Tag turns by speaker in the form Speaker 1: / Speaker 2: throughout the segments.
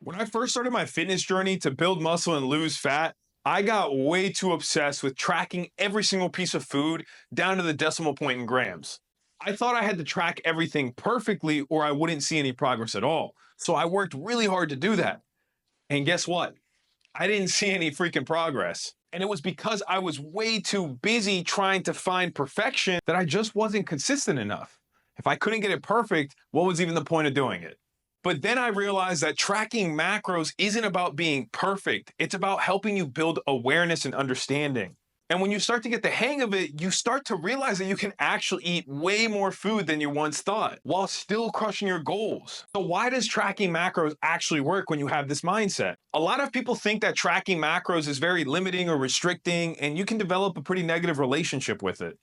Speaker 1: When I first started my fitness journey to build muscle and lose fat, I got way too obsessed with tracking every single piece of food down to the decimal point in grams. I thought I had to track everything perfectly or I wouldn't see any progress at all. So I worked really hard to do that. And guess what? I didn't see any freaking progress. And it was because I was way too busy trying to find perfection that I just wasn't consistent enough. If I couldn't get it perfect, what was even the point of doing it? But then I realized that tracking macros isn't about being perfect. It's about helping you build awareness and understanding. And when you start to get the hang of it, you start to realize that you can actually eat way more food than you once thought while still crushing your goals. So, why does tracking macros actually work when you have this mindset? A lot of people think that tracking macros is very limiting or restricting, and you can develop a pretty negative relationship with it.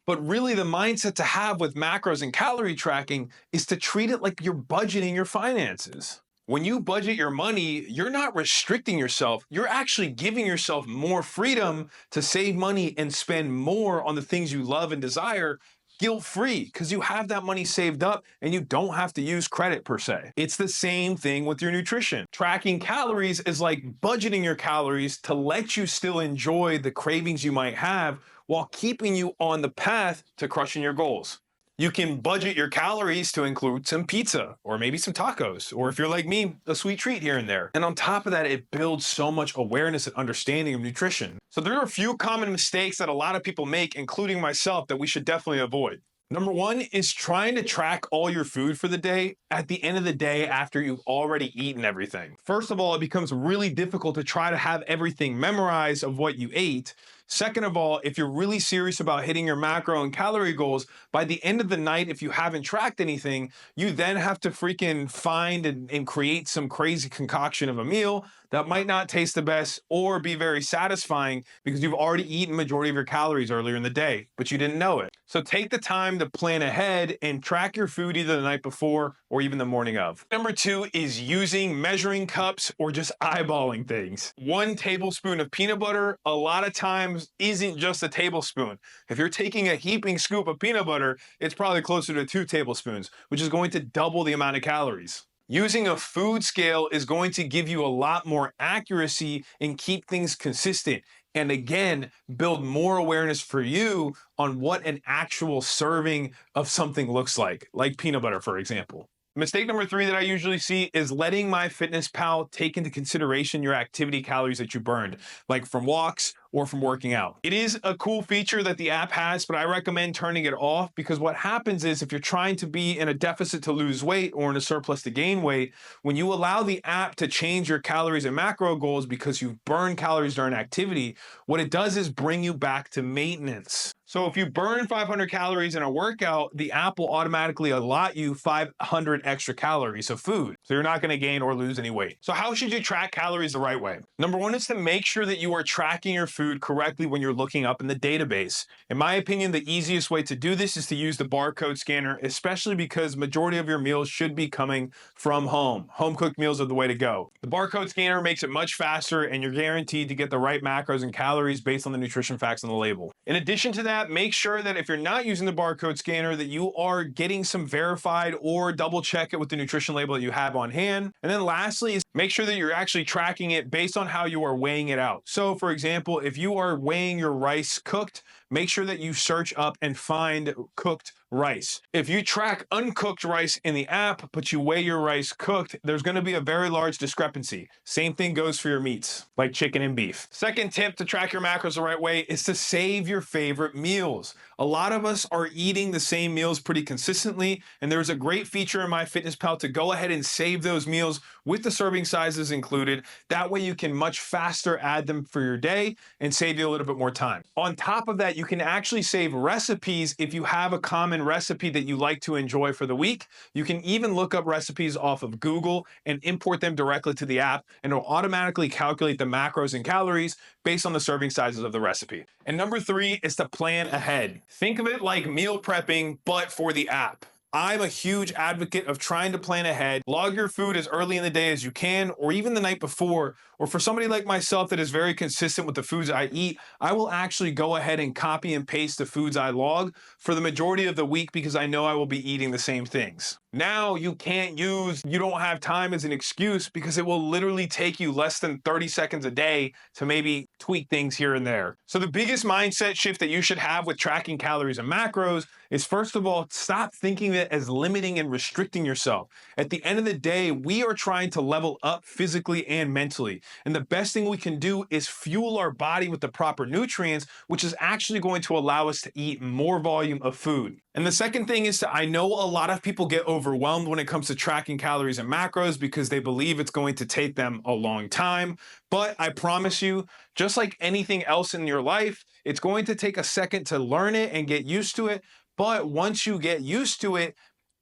Speaker 1: But really, the mindset to have with macros and calorie tracking is to treat it like you're budgeting your finances. When you budget your money, you're not restricting yourself. You're actually giving yourself more freedom to save money and spend more on the things you love and desire guilt free because you have that money saved up and you don't have to use credit per se. It's the same thing with your nutrition. Tracking calories is like budgeting your calories to let you still enjoy the cravings you might have while keeping you on the path to crushing your goals. You can budget your calories to include some pizza or maybe some tacos, or if you're like me, a sweet treat here and there. And on top of that, it builds so much awareness and understanding of nutrition. So there are a few common mistakes that a lot of people make, including myself, that we should definitely avoid. Number one is trying to track all your food for the day at the end of the day after you've already eaten everything. First of all, it becomes really difficult to try to have everything memorized of what you ate. Second of all, if you're really serious about hitting your macro and calorie goals, by the end of the night, if you haven't tracked anything, you then have to freaking find and create some crazy concoction of a meal that might not taste the best or be very satisfying because you've already eaten majority of your calories earlier in the day, but you didn't know it. So take the time to plan ahead and track your food either the night before or even the morning of. Number two is using measuring cups or just eyeballing things. 1 tablespoon of peanut butter a lot of times isn't just a tablespoon. If you're taking a heaping scoop of peanut butter, it's probably closer to 2 tablespoons, which is going to double the amount of calories. Using a food scale is going to give you a lot more accuracy and keep things consistent. And again, build more awareness for you on what an actual serving of something looks like peanut butter, for example. Mistake number three that I usually see is letting MyFitnessPal take into consideration your activity calories that you burned, like from walks or from working out. It is a cool feature that the app has, but I recommend turning it off because what happens is if you're trying to be in a deficit to lose weight or in a surplus to gain weight, when you allow the app to change your calories and macro goals because you've burned calories during activity, what it does is bring you back to maintenance. So if you burn 500 calories in a workout, the app will automatically allot you 500 extra calories of food. So you're not going to gain or lose any weight. So how should you track calories the right way? Number one is to make sure that you are tracking your food correctly when you're looking up in the database. In my opinion, the easiest way to do this is to use the barcode scanner, especially because majority of your meals should be coming from home. Home cooked meals are the way to go. The barcode scanner makes it much faster and you're guaranteed to get the right macros and calories based on the nutrition facts on the label. In addition to that, make sure that if you're not using the barcode scanner that you are getting some verified or double check it with the nutrition label that you have on hand. And then lastly is make sure that you're actually tracking it based on how you are weighing it out. So for example, if you are weighing your rice cooked, make sure that you search up and find cooked rice. If you track uncooked rice in the app, but you weigh your rice cooked, there's going to be a very large discrepancy. Same thing goes for your meats, like chicken and beef. Second tip to track your macros the right way is to save your favorite meals. A lot of us are eating the same meals pretty consistently, and there's a great feature in MyFitnessPal to go ahead and save those meals with the serving sizes included. That way you can much faster add them for your day and save you a little bit more time. On top of that, you can actually save recipes if you have a common recipe that you like to enjoy for the week. You can even look up recipes off of Google and import them directly to the app, and it'll automatically calculate the macros and calories based on the serving sizes of the recipe. And number three is to plan ahead. Think of it like meal prepping, but for the app. I'm a huge advocate of trying to plan ahead. Log your food as early in the day as you can, or even the night before. Or for somebody like myself that is very consistent with the foods I eat, I will actually go ahead and copy and paste the foods I log for the majority of the week because I know I will be eating the same things. Now you can't use you don't have time as an excuse because it will literally take you less than 30 seconds a day to maybe tweak things here and there. So the biggest mindset shift that you should have with tracking calories and macros is, first of all, stop thinking of it as limiting and restricting yourself. At the end of the day, we are trying to level up physically and mentally. And the best thing we can do is fuel our body with the proper nutrients, which is actually going to allow us to eat more volume of food. And the second thing is I know a lot of people get overwhelmed when it comes to tracking calories and macros because they believe it's going to take them a long time. But I promise you, just like anything else in your life, it's going to take a second to learn it and get used to it. But once you get used to it,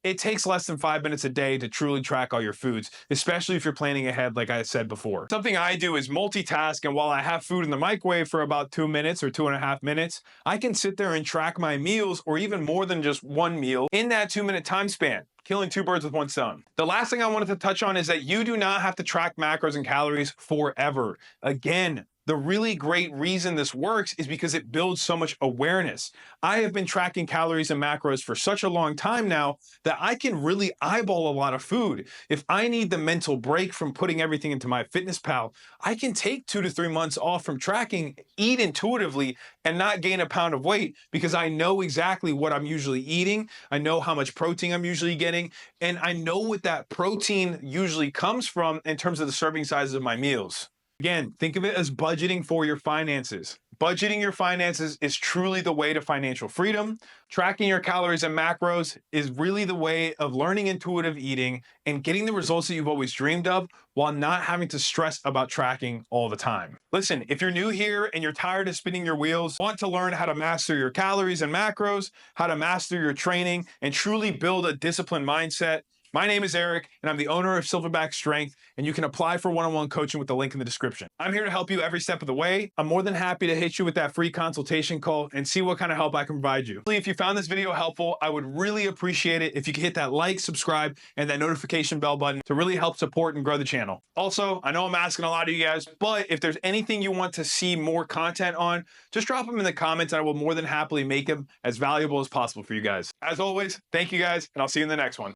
Speaker 1: it takes less than 5 minutes a day to truly track all your foods, especially if you're planning ahead, like I said before. Something I do is multitask, and while I have food in the microwave for about 2 minutes or 2.5 minutes, I can sit there and track my meals, or even more than just one meal, in that 2 minute time span, killing two birds with one stone. The last thing I wanted to touch on is that you do not have to track macros and calories forever. Again, the really great reason this works is because it builds so much awareness. I have been tracking calories and macros for such a long time now that I can really eyeball a lot of food. If I need the mental break from putting everything into MyFitnessPal, I can take 2 to 3 months off from tracking, eat intuitively, and not gain a pound of weight because I know exactly what I'm usually eating. I know how much protein I'm usually getting, and I know what that protein usually comes from in terms of the serving sizes of my meals. Again, think of it as budgeting for your finances. Budgeting your finances is truly the way to financial freedom. Tracking your calories and macros is really the way of learning intuitive eating and getting the results that you've always dreamed of while not having to stress about tracking all the time. Listen, if you're new here and you're tired of spinning your wheels, want to learn how to master your calories and macros, how to master your training, and truly build a disciplined mindset, my name is Eric, and I'm the owner of Silverback Strength, and you can apply for one-on-one coaching with the link in the description. I'm here to help you every step of the way. I'm more than happy to hit you with that free consultation call and see what kind of help I can provide you. If you found this video helpful, I would really appreciate it if you could hit that like, subscribe, and that notification bell button to really help support and grow the channel. Also, I know I'm asking a lot of you guys, but if there's anything you want to see more content on, just drop them in the comments, and I will more than happily make them as valuable as possible for you guys. As always, thank you guys, and I'll see you in the next one.